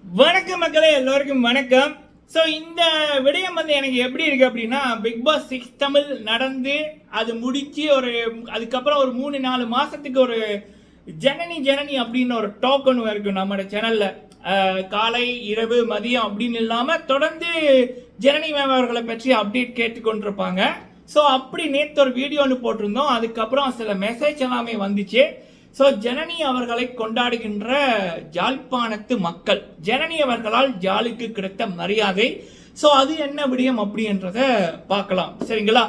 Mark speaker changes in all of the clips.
Speaker 1: வணக்கம் மக்களே, எல்லோருக்கும் வணக்கம். ஸோ இந்த விடயம் வந்து எனக்கு எப்படி இருக்கு அப்படின்னா, பிக் பாஸ் 6 தமிழ் நடந்து அது முடிச்சு அதுக்கப்புறம் ஒரு 3-4 மாசத்துக்கு ஒரு ஜனனி ஜனனி அப்படின்னு ஒரு டாக் ஒன்று இருக்கும் நம்மளோட சேனல்ல. காலை இரவு மதியம் அப்படின்னு இல்லாம தொடர்ந்து ஜனனி மேம் அவர்களை பற்றி அப்டேட் கேட்டுக்கொண்டிருப்பாங்க. ஸோ அப்படி நேற்று ஒரு வீடியோ ஒன்று போட்டிருந்தோம். அதுக்கப்புறம் சில மெசேஜ் எல்லாமே வந்துச்சு. ஸோ ஜனனி அவர்களை கொண்டாடுகின்ற ஜாழ்ப்பாணத்து மக்கள், ஜனனி அவர்களால் ஜாலுக்கு கிடைத்த மரியாதை, ஸோ அது என்ன விடயம் அப்படின்றத பார்க்கலாம். சரிங்களா?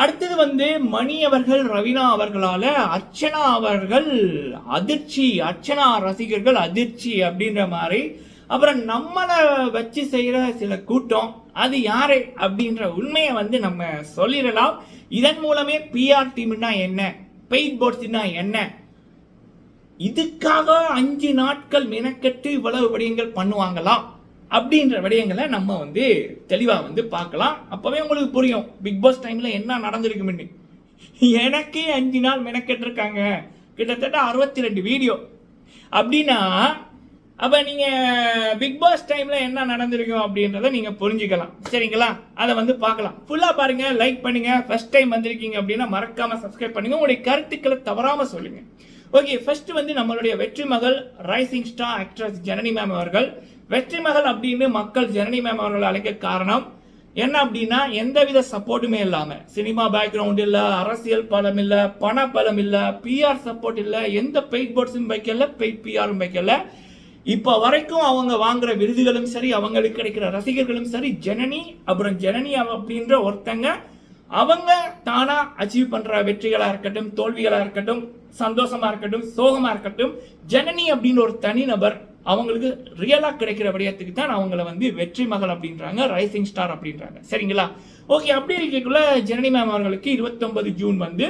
Speaker 1: அடுத்தது வந்து மணி அவர்கள் ரவீனா அவர்களால அர்ச்சனா அவர்கள் அதிர்ச்சி, அர்ச்சனா ரசிகர்கள் அதிர்ச்சி அப்படின்ற மாதிரி. அப்புறம் நம்மளை வச்சு செய்யற சில கூட்டம், அது யாரு அப்படின்ற உண்மையை வந்து நம்ம சொல்லிடலாம். இதன் மூலமே பிஆர் டீம்னா என்ன, பெயிட் போர்ட்ஸ்னா என்ன, இதுக்காக 5 நாட்கள் மெனக்கெட்டு இவ்வளவு விடயங்கள் பண்ணுவாங்களா அப்படின்ற விடயங்களை நம்ம வந்து தெளிவா வந்து பார்க்கலாம். அப்பவே உங்களுக்கு புரியும் பிக் பாஸ் டைம்ல என்ன நடந்திருக்குன்னு. எனக்கே 5 நாள் மெனக்கெட்டு இருக்காங்க, கிட்டத்தட்ட 62 வீடியோ அப்படின்னா, அப்ப நீங்க பிக் பாஸ் டைம்ல என்ன நடந்திருக்கும் அப்படின்றத நீங்க புரிஞ்சுக்கலாம். சரிங்களா? அதை வந்து பார்க்கலாம். ஃபுல்லா பாருங்க, லைக் பண்ணுங்க. ஃபர்ஸ்ட் டைம் வந்திருக்கீங்க அப்படின்னா மறக்காம சப்ஸ்கிரைப் பண்ணுங்க. உங்களுடைய கருத்துக்களை தவறாம சொல்லுங்க. ஓகே, ஃபர்ஸ்ட் வந்து நம்மளுடைய வெற்றி மகள் rising star actress Janani ma'am அவர்கள். வெற்றி மகள் அப்படின்னு மக்கள் ஜனனி மேம் அவர்கள் அழைக்க காரணம் என்ன அப்படின்னா, எந்தவித சப்போர்ட்டுமே இல்லாம, சினிமா பேக்ரவுண்ட் இல்ல, அரசியல் பலம் இல்ல, பண பலம் இல்ல, பிஆர் சப்போர்ட் இல்ல, எந்த பெயிட் போர்ட்ஸும் வைக்கல, பெயிட் பிஆரும் வைக்கல. இப்ப வரைக்கும் அவங்க வாங்குற விருதுகளும் சரி, அவங்களுக்கு கிடைக்கிற ரசிகர்களும் சரி, ஜனனி அப்புறம் ஜனனி அப்படின்ற ஒருத்தங்க அவங்க தானா அச்சீவ் பண்ற வெற்றிகளா இருக்கட்டும், தோல்விகளா இருக்கட்டும், சந்தோஷமா இருக்கட்டும், சோகமா இருக்கட்டும், ஜனனி அப்படின்னு ஒரு தனிநபர் அவங்களுக்கு ரியலா கிடைக்கிற விடயத்துக்கு தான் அவங்கள வந்து வெற்றி மகள் அப்படின்றாங்க, ரைசிங் ஸ்டார் அப்படின்றாங்க. சரிங்களா? ஓகே, அப்படி இருக்கக்குள்ள ஜனனி மேம் அவர்களுக்கு 29 ஜூன் வந்து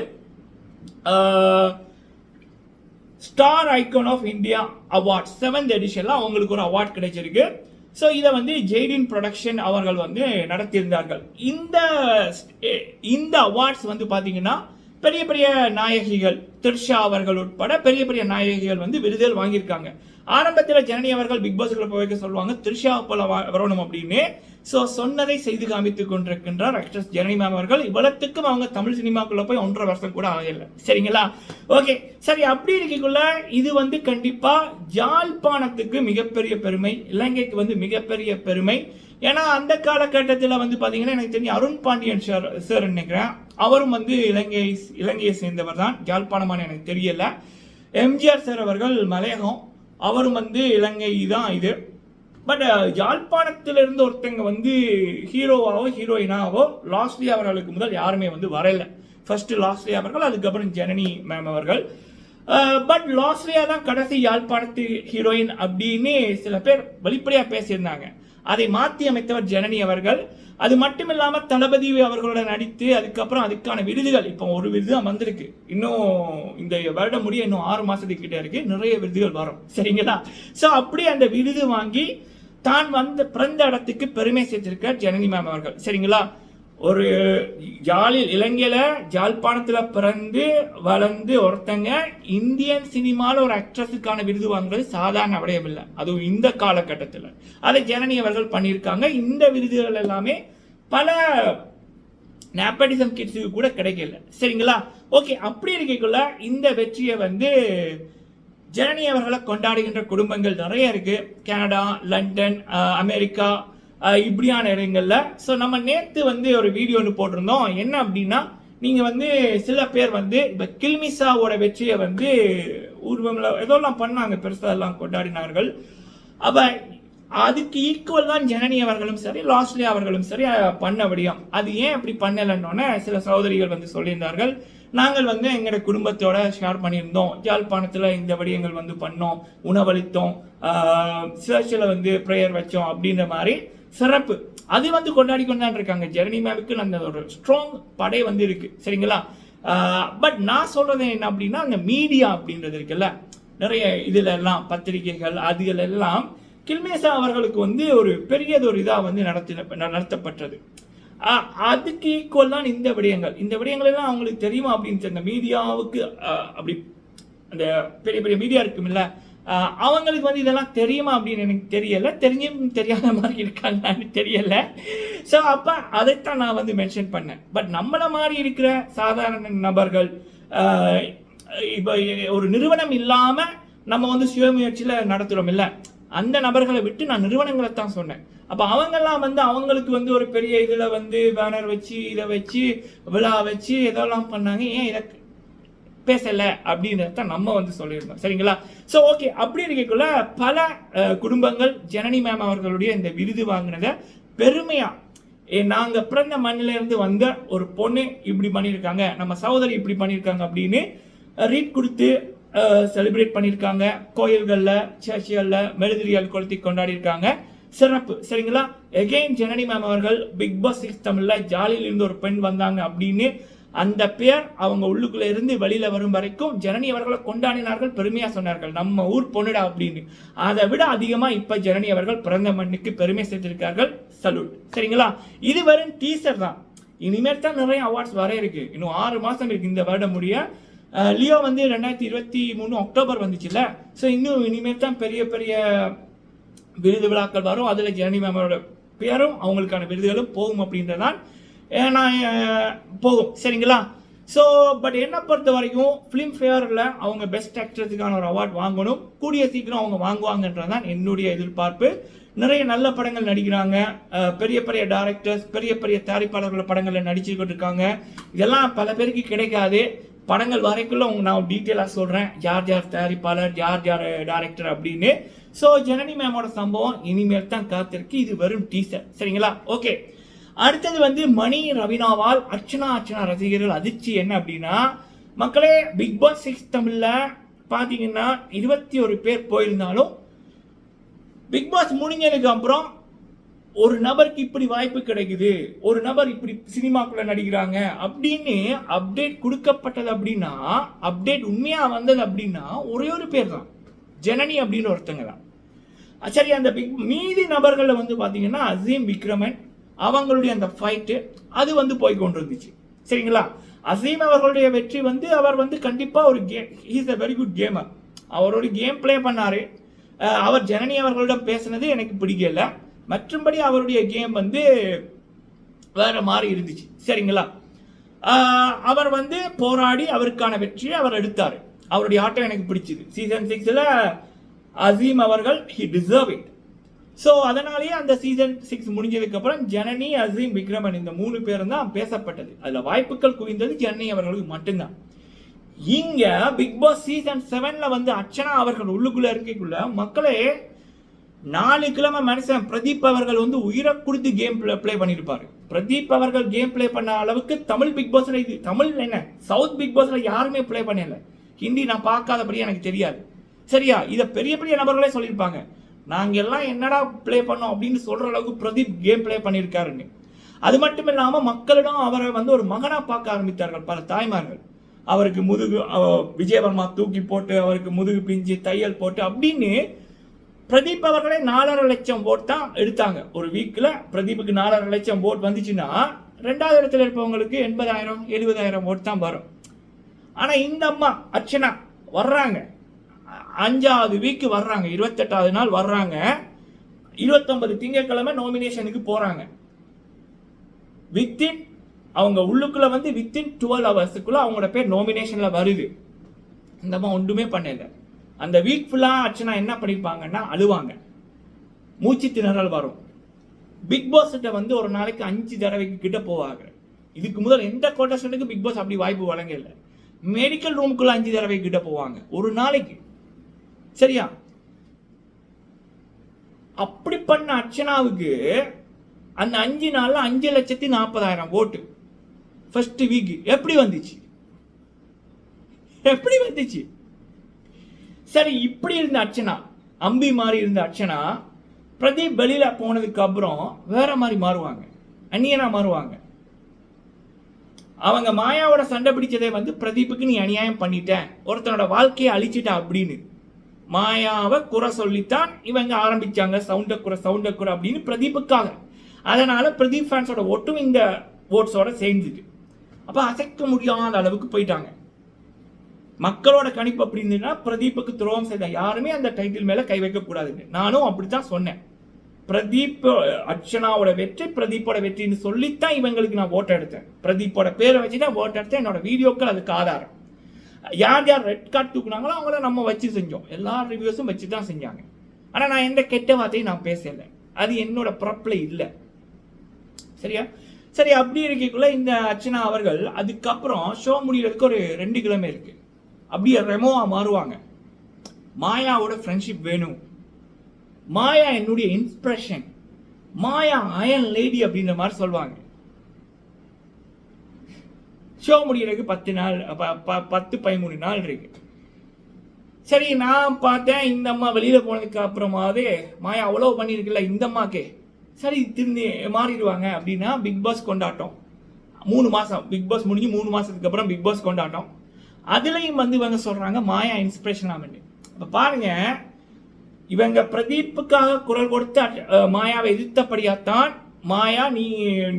Speaker 1: star icon of India award 7th எடிஷன்ல அவங்களுக்கு ஒரு அவார்ட் கிடைச்சிருக்கு. ஸோ இதை வந்து ஜெய்டின் ப்ரொடக்ஷன் அவர்கள் வந்து நடத்தியிருந்தார்கள். இந்த அவார்ட்ஸ் வந்து பார்த்தீங்கன்னா பெரிய பெரிய நாயகிகள், த்ரிஷா அவர்கள் உட்பட பெரிய பெரிய நாயகிகள் வந்து விருதுகள் வாங்கியிருக்காங்க. ஆரம்பத்தில் ஜனனி அவர்கள் பிக் பாஸ்க்குள்ள போய் சொல்லுவாங்க த்ரிஷா போல வரணும் அப்படின்னு. ஸோ சொன்னதை செய்து காமித்துக் கொண்டிருக்கின்றார் ஆக்ட்ரஸ் ஜனனி மேம் அவர்கள். இவ்வளத்துக்கும் அவங்க தமிழ் சினிமாக்குள்ள போய் 1.5 வருஷம் கூட ஆகல. சரிங்களா? ஓகே, சரி. அப்படி இருக்கக்குள்ள இது வந்து கண்டிப்பா ஜாழ்ப்பாணத்துக்கு மிகப்பெரிய பெருமை, இலங்கைக்கு வந்து மிகப்பெரிய பெருமை. ஏன்னா அந்த காலகட்டத்தில் வந்து பாத்தீங்கன்னா எனக்கு தெரியும் அருண் பாண்டியன் சார் நினைக்கிறேன், அவரும் வந்து இலங்கையை சேர்ந்தவர் தான், ஜாழ்ப்பாணமான எனக்கு தெரியல. எம்ஜிஆர் சார் அவர்கள் மலையகம், அவரும் வந்து இலங்கை தான் இது. பட் யாழ்ப்பாணத்திலிருந்து ஒருத்தங்க வந்து ஹீரோவாவோ ஹீரோயினாவோ லாஸ்ட்லி அவர்களுக்கு முதல் யாருமே வந்து வரல. ஃபர்ஸ்ட் லாஸ்ட்லி அவர்கள், அதுக்கப்புறம் ஜனனி மேம் அவர்கள். பட் லாஸ்ட்லியா தான் கடைசி யாழ்ப்பாணத்து ஹீரோயின் அப்படின்னு சில பேர் வெளிப்படையா பேசியிருந்தாங்க. அதை மாற்றி அமைத்தவர் ஜனனி அவர்கள். அது மட்டும் இல்லாம தளபதி அவர்களோட நடித்து அதுக்கப்புறம் அதுக்கான விருதுகள், இப்போ ஒரு விருது தான் வந்திருக்கு, இன்னும் இந்த வருடம் முடிய இன்னும் 6 மாசத்துக்கு கிட்ட இருக்கு, நிறைய விருதுகள் வரும். சரிங்களா? ஸோ அப்படி அந்த விருது வாங்கி தான் வந்து பிறந்த இடத்துக்கு பெருமை சேர்த்திருக்கார் ஜனனி மேம் அவர்கள். சரிங்களா? ஒரு இலங்கையில ஜாழ்ப்பாணத்துல பிறந்து வளர்ந்து ஒருத்தங்க இந்தியன் சினிமால ஒரு ஆக்ட்ரஸுக்கான விருது வாங்குறது சாதாரண விடயம் இல்லை, அதுவும் இந்த காலகட்டத்தில். அதை ஜனனி அவர்கள் பண்ணியிருக்காங்க. இந்த விருதுகள் எல்லாமே பல நேப்படிசம் கிட்ஸுக்கு கூட கிடைக்கல. சரிங்களா? ஓகே, அப்படி இருக்கக்குள்ள இந்த வெற்றியை வந்து ஜனனி அவர்களை கொண்டாடுகின்ற குடும்பங்கள் நிறைய இருக்கு. கனடா, லண்டன், அமெரிக்கா, இப்படியான இடங்கள்ல. ஸோ நம்ம நேற்று வந்து ஒரு வீடியோ ஒன்று போட்டிருந்தோம். என்ன அப்படின்னா, நீங்க வந்து சில பேர் வந்து இப்போ கில்மிசாவோட வெற்றியை வந்து ஊர்வல ஏதோலாம் பண்ணாங்க, பெருசா எல்லாம் கொண்டாடினார்கள். அப்ப அதுக்கு ஈக்குவல் தான் ஜனனி அவர்களும் சரி, லாஸ்ட்லி அவர்களும் சரி பண்ண விடியும். அது ஏன் அப்படி பண்ணலன்னொன்னே சில சகோதரிகள் வந்து சொல்லியிருந்தார்கள், நாங்கள் வந்து எங்களோட குடும்பத்தோட ஷேர் பண்ணியிருந்தோம், யாழ்ப்பாணத்தில் இந்த விடயங்கள் வந்து பண்ணோம், உணவளித்தோம், சர்ச்சில் வந்து ப்ரேயர் வச்சோம் அப்படின்ற மாதிரி சிறப்பு அது வந்து கொண்டாடி கொண்டாண்டு இருக்காங்க. ஜனனி மேமுக்கு அந்த ஒரு ஸ்ட்ராங் படை வந்து இருக்கு. சரிங்களா? பட் நான் சொல்றது என்ன அப்படின்னா, அந்த மீடியா அப்படின்றது இருக்குல்ல, நிறைய இதுல எல்லாம் பத்திரிகைகள் அதுகள் எல்லாம் கில்மேசா அவர்களுக்கு வந்து ஒரு பெரியது ஒரு இதா வந்து நடத்தப்பட்டது. அதுக்கு ஈக்குவல் தான் இந்த விடயங்கள். இந்த விடயங்கள் எல்லாம் அவங்களுக்கு தெரியுமா அப்படின்னு அந்த மீடியாவுக்கு அப்படி அந்த பெரிய பெரிய மீடியா இருக்குமில்ல, அவங்களுக்கு வந்து இதெல்லாம் தெரியுமா அப்படின்னு எனக்கு தெரியல, தெரிஞ்சும் தெரியாத மாதிரி இருக்காங்கன்னு தெரியல. ஸோ அப்போ அதைத்தான் நான் வந்து மென்ஷன் பண்ணேன். பட் நம்மளை மாதிரி இருக்கிற சாதாரண நபர்கள், இப்போ ஒரு நிறுவனம் இல்லாமல் நம்ம வந்து சுயமுயற்சியில் நடத்துகிறோம் இல்லை, அந்த நபர்களை விட்டு நான் நிறுவனங்களை தான் சொன்னேன். அப்போ அவங்கெல்லாம் வந்து அவங்களுக்கு வந்து ஒரு பெரிய இதில் வந்து பேனர் வச்சு இதை வச்சு விழா வச்சு இதெல்லாம் பண்ணாங்க, ஏன் இதை பேசலை அப்படின்றத நம்ம வந்து சொல்லியிருந்தோம். சரிங்களா? ஸோ ஓகே, அப்படி இருக்கக்குள்ள பல குடும்பங்கள் ஜனனி மேம் அவர்களுடைய இந்த விருது வாங்கினதை பெருமையா, நாங்கள் பிறந்த மண்ணிலிருந்து வந்த ஒரு பொண்ணு இப்படி பண்ணியிருக்காங்க, நம்ம சகோதரி இப்படி பண்ணியிருக்காங்க அப்படின்னு ரீட் கொடுத்து செலிப்ரேட் பண்ணியிருக்காங்க. கோயில்களில், சர்ச்சுகளில் மெழுதிரியால் கொளுத்தி கொண்டாடியிருக்காங்க. சிறப்பு. சரிங்களா? எகெயின் ஜனனி மேம் அவர்கள் பிக் பாஸ் 6 தமிழில் ஜாலியில் இருந்து ஒரு பெண் வந்தாங்க அப்படின்னு அந்த பேர் அவங்க உள்ளுக்குள்ள இருந்து வெளியில வரும் வரைக்கும் ஜனனி அவர்களை கொண்டாடினார்கள், பெருமையா சொன்னார்கள், நம்ம ஊர் பொண்ணுடா அப்படின்னு. அதை விட அதிகமா இப்ப ஜனனி அவர்கள் பிறந்த மண்ணுக்கு பெருமை சேர்த்திருக்கார்கள். சல்யூட். சரிங்களா? இது வெறும் டீசர் தான். இனிமேல் தான் நிறைய அவார்ட்ஸ் வர இருக்கு. இன்னும் 6 மாசம் இருக்கு இந்த வருடம் முடிய. லியோ வந்து 2023 அக்டோபர் வந்துச்சுல்ல. ஸோ இன்னும் இனிமேல் தான் பெரிய பெரிய விருது விழாக்கள் வரும். அதுல ஜனனி மேமோட பேரும் அவங்களுக்கான விருதுகளும் போகும் அப்படின்றதான் நான் போகும். சரிங்களா? ஸோ பட் என்ன பொறுத்த வரைக்கும் ஃபிலிம் ஃபேரில் அவங்க பெஸ்ட் ஆக்ட்ரஸுக்கான ஒரு அவார்ட் வாங்கணும். கூடிய சீக்கிரம் அவங்க வாங்குவாங்கன்றதான் என்னுடைய எதிர்பார்ப்பு. நிறைய நல்ல படங்கள் நடிக்கிறாங்க, பெரிய பெரிய டைரக்டர்ஸ், பெரிய பெரிய தயாரிப்பாளர்கள் படங்களில் நடிச்சுக்கிட்டு இருக்காங்க. இதெல்லாம் பல பேருக்கு கிடைக்காது. படங்கள் வரைக்குள்ள நான் டீட்டெயிலாக சொல்கிறேன், யார் யார் தயாரிப்பாளர், யார் யார் டைரக்டர் அப்படின்னு. ஸோ ஜனனி மேமோட சம்பவம் இனிமேல் தான் காத்திருக்கு. இது வெறும் டீசர். சரிங்களா? ஓகே, அடுத்தது வந்து மணி ரவீனாவால் அர்ச்சனா ரசிகர்கள் அதிர்ச்சி என்ன அப்படின்னா, மக்களே பிக் பாஸ் 6 தமிழ்ல பாத்தீங்கன்னா 21 பேர் போயிருந்தாலும் பிக் பாஸ் முடிஞ்சதுக்கு அப்புறம் ஒரு நபருக்கு இப்படி வாய்ப்பு கிடைக்குது, ஒரு நபர் இப்படி சினிமாக்குள்ள நடிக்கிறாங்க அப்படின்னு அப்டேட் கொடுக்கப்பட்டது. அப்படின்னா அப்டேட் உண்மையா வந்தது அப்படின்னா ஒரே ஒரு பேர் தான், ஜனனி அப்படின்னு ஒருத்தங்க தான். சரி, அந்த மீதி நபர்களில் வந்து பாத்தீங்கன்னா அசீம், விக்ரமன் அவங்களுடைய அந்த ஃபைட்டு அது வந்து போய் கொண்டு இருந்துச்சு. சரிங்களா? அசீம் அவர்களுடைய வெற்றி வந்து அவர் வந்து கண்டிப்பாக ஒரு game, he's a very good gamer. அவரோட கேம் பிளே பண்ணாரு. அவர் ஜனனி அவர்களிடம் பேசினது எனக்கு பிடிக்கல. மற்றும்படி அவருடைய கேம் வந்து வேற மாதிரி இருந்துச்சு. சரிங்களா? அவர் வந்து போராடி அவருக்கான வெற்றியை அவர் எடுத்தார். அவருடைய ஆட்டம் எனக்கு பிடிச்சது. சீசன் 6ல் அசீம் அவர்கள் ஹி டிசர்வ் இட். ஸோ அதனாலேயே அந்த சீசன் 6 முடிஞ்சதுக்கு அப்புறம் ஜனனி, அசீம், விக்ரமன் இந்த 3 பேரும் தான் பேசப்பட்டது. அதுல வாய்ப்புகள் குவிந்தது ஜனனி அவர்களுக்கு மட்டும்தான். இங்க பிக் பாஸ் சீசன் 7ல வந்து அர்ச்சனா அவர்கள் உள்ளுக்குள்ள இருக்கக்குள்ள மக்களே 4 கிழமை மனுஷன் பிரதீப் அவர்கள் வந்து உயிரை கொடுத்து கேம் பிளே பண்ணியிருப்பாரு. பிரதீப் அவர்கள் கேம் பிளே பண்ண அளவுக்கு தமிழ் பிக் பாஸ்ல, இது தமிழ் என்ன சவுத் பிக் பாஸ்ல யாருமே பிளே பண்ணல. ஹிந்தி நான் பார்க்காதபடி எனக்கு தெரியாது. சரியா? இதை பெரிய பெரிய நபர்களே சொல்லியிருப்பாங்க. நாங்கள் எல்லாம் என்னடா பிளே பண்ணோம் அப்படின்னு சொல்ற அளவுக்கு பிரதீப் கேம் பிளே பண்ணியிருக்காருன்னு. அது மட்டும் இல்லாமல் மக்களிடம் அவரை வந்து ஒரு மகனா பார்க்க ஆரம்பித்தார்கள் பல தாய்மார்கள். அவருக்கு முதுகு விஜயவர்மா தூக்கி போட்டு, அவருக்கு முதுகு பிஞ்சு தையல் போட்டு அப்படின்னு பிரதீப் அவர்களே 4.5 லட்சம் ஓட் தான் எடுத்தாங்க. ஒரு வீக்கில் பிரதீப்புக்கு 4.5 லட்சம் ஓட் வந்துச்சுன்னா 2வது இடத்துல இருப்பவங்களுக்கு 80,000 70,000 ஓட் தான் வரும். ஆனால் இந்த அம்மா அர்ச்சனா வர்றாங்க, 5வது வீக்கு வர்றாங்க, 28வது நாள் வர்றாங்க, 29 திங்கட்கிழமை நாமினேஷனுக்கு போறாங்க. வித்தின் அவங்க உள்ளுக்குள்ள வந்து வித்தின் 12 ஹவர்ஸுக்குள்ள அவங்களோட பேர் நாமினேஷன்ல வருது. இந்த அம்மா ஒன்றுமே பண்ணல. அந்த வீக் ஃபுல்லா அர்ச்சனா என்ன பண்ணிருப்பாங்கன்னா அழுவாங்க, மூச்சு திணறல் வரும். பிக் பாஸ் கிட்ட வந்து ஒரு நாளைக்கு 5 தடவைக்கு கிட்ட போவாங்க. இதுக்கு முதல் எந்த கோட்டேஷனுக்கு பிக் பாஸ் அப்படி வாய்ப்பு வழங்கல. மெடிக்கல் ரூமுக்குள்ள 5 தடவை கிட்ட போவாங்க ஒரு நாளைக்கு. சரியா? அப்படி பண்ண அர்ச்சனாவுக்கு அந்த 5 நாள்ல 5,40,000 ஓட்டு ஃபர்ஸ்ட் வீக் எப்படி வந்துச்சு? எப்படி வந்துச்சு? சரி, இப்படி இருந்த அர்ச்சனா, அம்பி மாதிரி இருந்த அர்ச்சனா பிரதீப் வெளியில போனதுக்கு அப்புறம் வேற மாதிரி மாறுவாங்க, அந்நியனா மாறுவாங்க. அவங்க மாயாவோட சண்டை பிடிச்சதே வந்து பிரதீப்புக்கு நீ அநியாயம் பண்ணிட்ட, ஒருத்தனோட வாழ்க்கையை அழிச்சிட்ட அப்படின்னு மாயாவை குறை சொல்லித்தான் இவங்க ஆரம்பிச்சாங்க. சவுண்ட குறை அப்படின்னு பிரதீப்புக்காக. அதனால பிரதீப் ஃபேன்ஸோட ஓட்டும் இந்த ஓட்ஸோட சேர்ந்துது. அப்ப அசைக்க முடியாத அளவுக்கு போயிட்டாங்க. மக்களோட கணிப்பு அப்படி இருந்ததுன்னா பிரதீப்புக்கு துரோகம் செய்த யாருமே அந்த டைட்டில் மேல கை வைக்க கூடாதுங்க. நானும் அப்படித்தான் சொன்னேன். பிரதீப் அர்ச்சனாவோட வெற்றி பிரதீப்போட வெற்றின்னு சொல்லித்தான் இவங்களுக்கு நான் ஓட்ட எடுத்தேன். பிரதீப்போட பேரை வச்சுதான் ஓட்ட எடுத்தேன். என்னோட வீடியோக்கள் அதுக்கு ஆதாரம். யார் யார் ரெட் கார்டு தூக்குனாங்களோ அவங்கள நம்ம வச்சு செஞ்சோம். எல்லா ரிவ்யூஸும் வச்சு தான் செஞ்சாங்க. ஆனால் நான் எந்த கெட்ட வார்த்தையும் நான் பேசல. அது என்னோட பிறப்பில் இல்லை. சரியா? சரி, அப்படி இருக்கக்குள்ள இந்த அர்ச்சனா அவர்கள் அதுக்கப்புறம் ஷோ முடியறதுக்கு ஒரு 2 கிழமை இருக்கு. அப்படியே ரெமோவா மாறுவாங்க. மாயாவோட ஃப்ரெண்ட்ஷிப் வேணும், மாயா என்னுடைய இன்ஸ்பிரேஷன், மாயா அயன் லேடி அப்படின்ற மாதிரி சொல்லுவாங்க. ஷோ முடியறதுக்கு 10-13 நாள் இருக்கு. சரி, நான் பார்த்தேன் இந்த அம்மா வெளியில போனதுக்கு அப்புறமாவே மாயா அவ்வளோ பண்ணியிருக்குல்ல இந்த அம்மாக்கே, சரி திரும்பி மாறிடுவாங்க அப்படின்னா பிக் பாஸ் கொண்டாட்டம் 3 மாதம். பிக் பாஸ் முடிஞ்சு 3 மாதத்துக்கு அப்புறம் பிக் பாஸ் கொண்டாட்டம். அதுலேயும் வந்து இவங்க சொல்கிறாங்க மாயா இன்ஸ்பிரேஷன் ஆகுது. இப்போ பாருங்க, இவங்க பிரதீப்புக்காக குரல் கொடுத்து மாயாவை எதிர்த்தபடியாத்தான் மாயா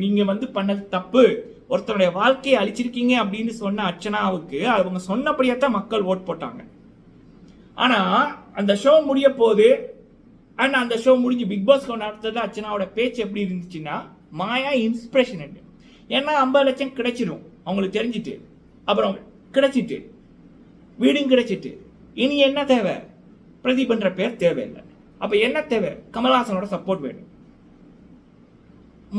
Speaker 1: நீங்கள் வந்து பண்ணது தப்பு, ஒருத்தருடைய வாழ்க்கையை அழிச்சிருக்கீங்க அப்படின்னு சொன்ன அர்ச்சனாவுக்கு அவங்க சொன்னபடியாத்தான் மக்கள் ஓட் போட்டாங்க. ஆனால் அந்த ஷோ முடிய போது அண்ட் அந்த ஷோ முடிஞ்சு பிக் பாஸ் கொண்டாடுறது அர்ச்சனாவோட பேச்சு எப்படி இருந்துச்சுன்னா மாயா இன்ஸ்பிரேஷன். ஏன்னா 50 லட்சம் கிடைச்சிடும் அவங்களுக்கு தெரிஞ்சிட்டு, அப்புறம் கிடைச்சிட்டு வீடும் கிடைச்சிட்டு இனி என்ன தேவை? பிரதீப்ன்ற பேர் தேவையில்லை. அப்போ என்ன தேவை? கமல்ஹாசனோட சப்போர்ட் வேணும்.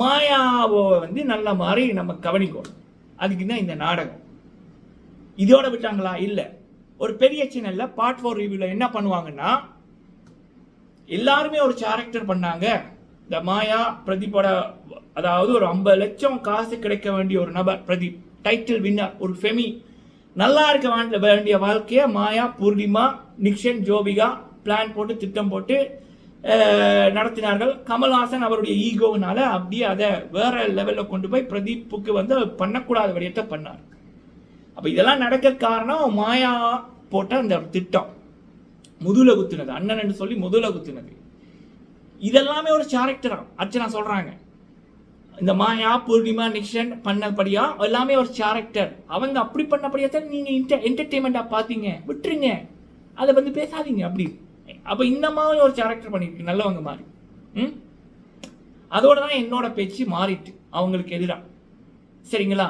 Speaker 1: மாயாவோ வந்து நல்ல மாதிரி நம்ம கவனிக்கணும். அதுக்கு தான் இந்த நாடகம். இதோட விட்டாங்களா? இல்லை. ஒரு பெரிய சேனல்ல பார்ட் 4 ரிவ்யூல என்ன பண்ணுவாங்கன்னா, எல்லாருமே ஒரு கேரக்டர் பண்ணாங்க. இந்த மாயா பிரதீப்போட, அதாவது ஒரு 50 லட்சம் காசு கிடைக்க வேண்டிய ஒரு நபர் பிரதீப், டைட்டில் வின்னர், ஒரு ஃபெமி, நல்லா இருக்க வேண்டிய வாழ்க்கையை மாயா, பூர்ணிமா, நிக்ஷன், ஜோபிகா பிளான் போட்டு திட்டம் போட்டு நடத்தினார்கள். கமல்ஹாசன் அவருடைய ஈகோனால அப்படியே அதை வேற லெவலில் கொண்டு போய் பிரதீப்புக்கு வந்து பண்ணக்கூடாத விடயத்தை பண்ணார். அப்போ இதெல்லாம் நடக்க காரணம் மாயா போட்ட அந்த திட்டம், முதுல குத்துனது, அண்ணன் சொல்லி முதுல குத்துனது. இதெல்லாமே ஒரு கேரக்டரா அர்ச்சனா சொல்றாங்க. இந்த மாயா, பூர்ணிமா, நிக்ஷன் பண்ணபடியா எல்லாமே ஒரு கேரக்டர். அவங்க அப்படி பண்ணபடியா தான் நீங்க என்டர்டெயின்மெண்டா பாத்தீங்க, விட்டுருங்க, அதை வந்து பேசாதீங்க அப்படி. அப்ப இந்த மாதிரி ஒரு கேரக்டர் பண்ணிருக்கு நல்லவங்க மாதிரி. அதோட தான் என்னோட பேச்சு மாறிட்டு அவங்களுக்கு எதிராக. சரிங்களா?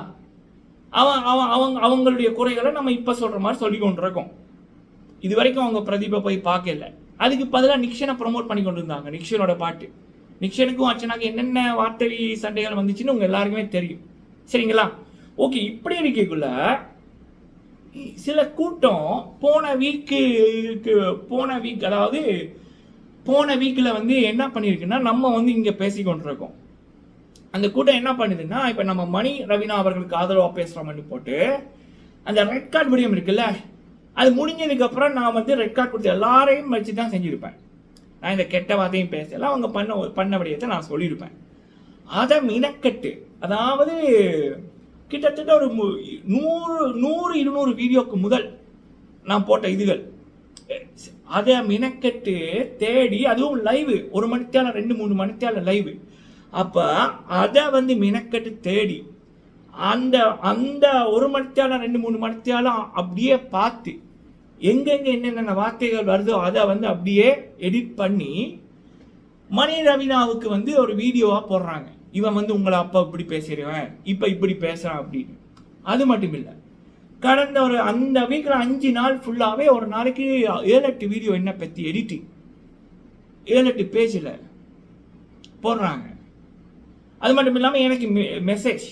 Speaker 1: அவங்களுடைய குறைகளை நம்ம இப்ப சொல்ற மாதிரி சொல்லி கொண்டிருக்கோம். இது வரைக்கும் அவங்க பிரதீபை போய் பார்க்கல. அதுக்கு பதிலாக நிக்ஷனை ப்ரொமோட் பண்ணி கொண்டு இருந்தாங்க. நிக்ஷனோட பாட்டு, நிக்ஷனுக்கும் அர்ச்சனாக்கு என்னென்ன வார்த்தை சண்டைகள் வந்துச்சுன்னு உங்க எல்லாருக்குமே தெரியும். சரிங்களா? ஓகே, இப்படி இருக்கக்குள்ள சில கூட்டம் போன வீக்கில் வந்து என்ன பண்ணியிருக்குன்னா, நம்ம வந்து இங்கே பேசி கொண்டிருக்கோம். அந்த கூட்டம் என்ன பண்ணுதுன்னா, இப்போ நம்ம மணி ரவீனா அவர்களுக்கு ஆதரவாக பேசுகிறோம்னு போட்டு அந்த ரெட் கார்டு விடியம் இருக்குல்ல, அது முடிஞ்சதுக்கப்புறம் நான் வந்து ரெட் கார்டு கொடுத்து எல்லாரையும் வச்சு தான் செஞ்சுருப்பேன். நான் இந்த கெட்ட வார்த்தையும் பேசல, அவங்க பண்ண விடயத்தை நான் சொல்லியிருப்பேன். அதை மினக்கட்டு, அதாவது கிட்டத்தட்ட ஒரு 100-200 வீடியோக்கு முதல் நான் போட்ட இதுகள், அதை மினக்கட்டு தேடி, அதுவும் லைவ் 1 மணித்தால 2-3 மணித்தால லைவ். அப்போ அதை வந்து மினக்கட்டு தேடி அந்த 1 மணித்தால 2-3 மணித்தாலும் அப்படியே பார்த்து எங்கெங்க என்னென்ன வார்த்தைகள் வருதோ அதை வந்து அப்படியே எடிட் பண்ணி மணி ரவீனாவுக்கு வந்து ஒரு வீடியோவா போடுறாங்க. இவன் வந்து உங்களை அப்பா இப்படி பேசுறவன், இப்ப இப்படி பேசுறான் அப்படின்னு. அது மட்டும் இல்லை, கடந்த ஒரு அந்த வீக்ல 5 நாள் ஃபுல்லாவே ஒரு நாளைக்கு 7-8 வீடியோ என்ன பத்தி எடிட்டிங் 7-8 பேஜில் போடுறாங்க. அது மட்டும் இல்லாமல் எனக்கு மெசேஜ்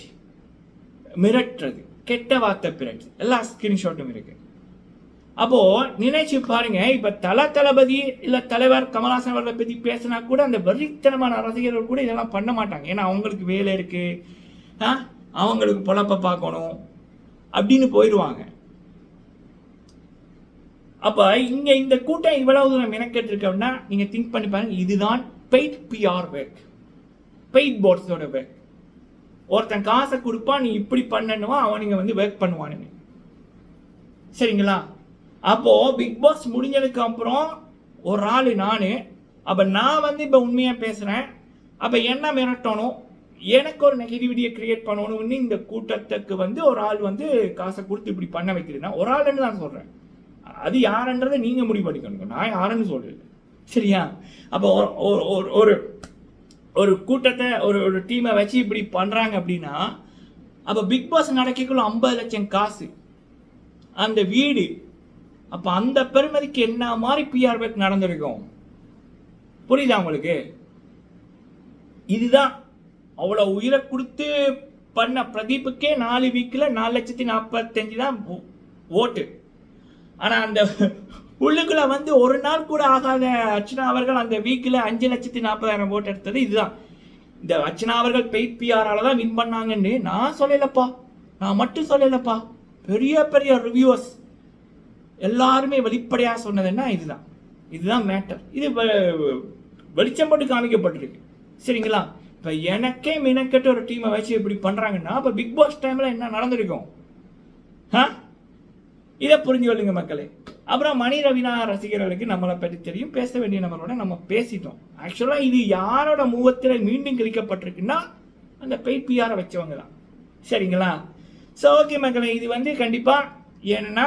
Speaker 1: மிரட்டுறது, கெட்ட வார்த்தை பிறகு எல்லா ஸ்கிரீன்ஷாட்டும் இருக்கு. அப்போ நினைச்சு பாருங்க, இப்ப தளபதி இல்ல தலைவர் கமல்ஹாசன் அவர்களை பத்தி பேசினா கூட அந்த வெறித்தனமான ரசிகர்கள் கூட இதெல்லாம் பண்ண மாட்டாங்க. ஏன்னா அவங்களுக்கு வேலை இருக்கு, அவங்களுக்கு பொழப்ப பார்க்கணும் அப்படின்னு போயிடுவாங்க. அப்ப இங்க இந்த கூட்டம் இவ்வளவு தூரம் மெனக்கெட்டு இருக்கோம்னா நீங்க திங்க் பண்ணி பாருங்க, இதுதான் பெய்ட் பிஆர் ஒர்க், பெய்ட் போர்ட்ஸோட ஒர்க். ஒருத்தன் காசை கொடுப்பா, நீ இப்படி பண்ணணுமா, அவனுங்க வந்து ஒர்க் பண்ணுவானுங்க. சரிங்களா? அப்போ பிக் பாஸ் முடிஞ்சதுக்கு அப்புறம் ஒரு ஆள் நானு, அப்ப நான் வந்து இப்ப உண்மையா பேசுறேன். அப்ப என்ன மிரட்டணும், எனக்கு ஒரு நெகட்டிவிட்டியை கிரியேட் பண்ணணும்னு இந்த கூட்டத்துக்கு வந்து ஒரு ஆள் வந்து காசை கொடுத்து இப்படி பண்ண வைக்கிறேன்னா ஒரு ஆள்னு நான் சொல்றேன். அது யாருன்றதை நீங்க முடிவு பண்ணிக்கணும், நான் யாருன்னு சொல்லல. சரியா? அப்போ ஒரு ஒரு கூட்டத்தை ஒரு டீமை வச்சு இப்படி பண்றாங்க அப்படின்னா, அப்ப பிக் பாஸ் நடக்கக்குள்ள 50 லட்சம் காசு அந்த வீடு, அப்ப அந்த பெருமதிக்கு என்ன மாதிரி பிஆர் ஒர்க் நடந்திருக்கும்? புரியுதா உங்களுக்கு? இதுதான் அவ்வளவு உயிரை கொடுத்து பண்ண பிரதீப்புக்கே 4 வீக்கில் 4,45,000 தான் ஓட்டு. ஆனா அந்த உள்ளுக்குள்ள வந்து ஒரு நாள் கூட ஆகாத அர்ச்சனா அவர்கள் அந்த வீக்கில் 5,40,000 ஓட்டு எடுத்தது இதுதான். இந்த அர்ச்சனா அவர்கள் பெய்ட் பிஆரால தான் வின் பண்ணாங்கன்னு நான் சொல்லலப்பா, நான் மட்டும் சொல்லலப்பா, பெரிய பெரிய ரிவ்யூவர்ஸ் எல்லாருமே வெளிப்படையாக சொன்னதுன்னா இதுதான் மேட்டர். இது வெளிச்சம் போட்டு காமிக்கப்பட்டிருக்கு. சரிங்களா? இப்போ எனக்கே மினக்கெட்டு ஒரு டீமை வச்சு இப்படி பண்ணுறாங்கன்னா அப்போ பிக் பாஸ் டைமில் என்ன நடந்திருக்கும்? இதை புரிஞ்சு கொள்ளுங்க மக்களே. அப்புறம் மணி ரவினா ரசிகர்களுக்கு நம்மளை பற்றி தெரியும், பேச வேண்டிய நபரோட நம்ம பேசிட்டோம். ஆக்சுவலாக இது யாரோட மூவத்தில் மீண்டும் கிழிக்கப்பட்டிருக்குன்னா அந்த பெய்ட் பிஆரை வச்சவங்க தான். சரிங்களா? ஸோ ஓகே மக்களே, இது வந்து கண்டிப்பாக ஏன்னா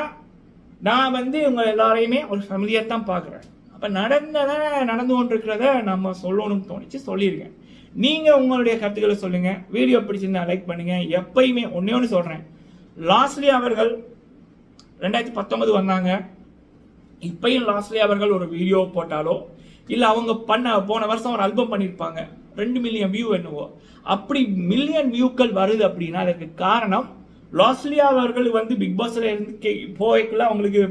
Speaker 1: நான் வந்து உங்கள் எல்லாரையுமே ஒரு ஃபேமிலியாக தான் பார்க்குறேன். அப்போ நடந்து கொண்டிருக்கிறத நம்ம சொல்லணும்னு தோணிச்சு, சொல்லியிருக்கேன். நீங்கள் உங்களுடைய கருத்துக்களை சொல்லுங்கள். வீடியோ பிடிச்சிருந்தா லைக் பண்ணுங்கள். எப்பயுமே ஒன்று சொல்கிறேன், லாஸ்ட்லி அவர்கள் 2019 வந்தாங்க, இப்பயும் லாஸ்ட்லி அவர்கள் ஒரு வீடியோ போட்டாலோ இல்லை அவங்க போன வருஷம் ஒரு ஆல்பம் பண்ணியிருப்பாங்க, 2 மில்லியன் வியூ என்னவோ, அப்படி மில்லியன் வியூக்கள் வருது அப்படின்னா அதுக்கு காரணம் லாஸ்ட்லி அவர்கள் வந்து பிக் பாஸ்ல இருந்து போய்க்குள்ள அவங்களுக்கு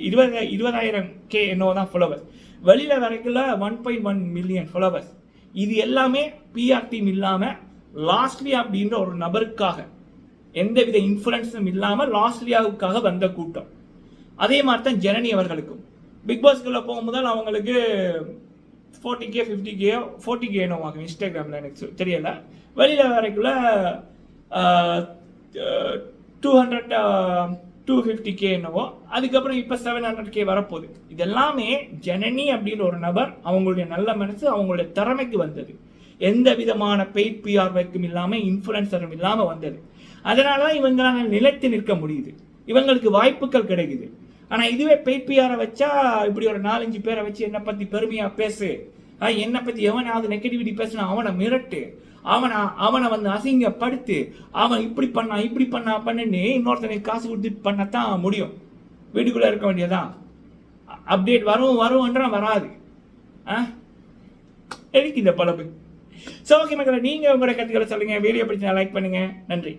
Speaker 1: 20,000 என்னவோ தான் ஃபாலோவர்ஸ், வெளியில வரைக்குள்ள 1.1 மில்லியன் ஃபாலோவர்ஸ். இது எல்லாமே பிஆர் டீம் இல்லாமல் லாஸ்ட்லி அப்படின்ற ஒரு நபருக்காக, எந்தவித இன்ஃப்ளூயன்ஸும் இல்லாமல் லாஸ்ட்லியாவுக்காக வந்த கூட்டம். அதே மாதிரி தான் ஜனனி அவர்களுக்கும் பிக் பாஸ்குள்ளே போகும்போது அவங்களுக்கு 40K 50K 40K என்னவோ ஆகும் இன்ஸ்டாகிராமில், எனக்கு தெரியல. வெளியில் வரைக்குள்ள 250K என்னவோ, அதுக்கப்புறம் இப்போ 700K வரப்போகுது. இதெல்லாமே ஜனனி அப்படின்னு ஒரு நபர் அவங்களுடைய நல்ல மனசு அவங்களுடைய திறமைக்கு வந்தது. எந்த விதமான பெய்ட் பிஆர் ஒர்க்கும் இல்லாமல் இன்ஃப்ளூயன்சரும் இல்லாமல் வந்தது. அதனால தான் இவங்களால நிலைத்து நிற்க முடியுது, இவங்களுக்கு வாய்ப்புகள் கிடைக்குது. ஆனால் இதுவே பெய்ட் பிஆரை வச்சா இப்படி ஒரு 4-5 பேரை வச்சு என்னை பற்றி பெருமையாக பேசு, என்னை பற்றி எவனாவது நெகட்டிவிட்டி பேசுனா அவனை மிரட்டு, அவனை வந்து அசிங்கப்படுத்து, அவன் இப்படி பண்ணுன்னு இன்னொருத்தனுக்கு காசு கொடுத்துட்டு பண்ணத்தான் முடியும். வீட்டுக்குள்ளே இருக்க வேண்டியதான். அப்டேட் வரும்ன்ற வராது. எதுக்கு இந்த பழப்பு? ஸோ ஓகே மக்களை, நீங்கள் உங்களோட கருத்துக்களை சொல்லுங்கள். வீடியோ பிடிச்சா லைக் பண்ணுங்கள். நன்றி.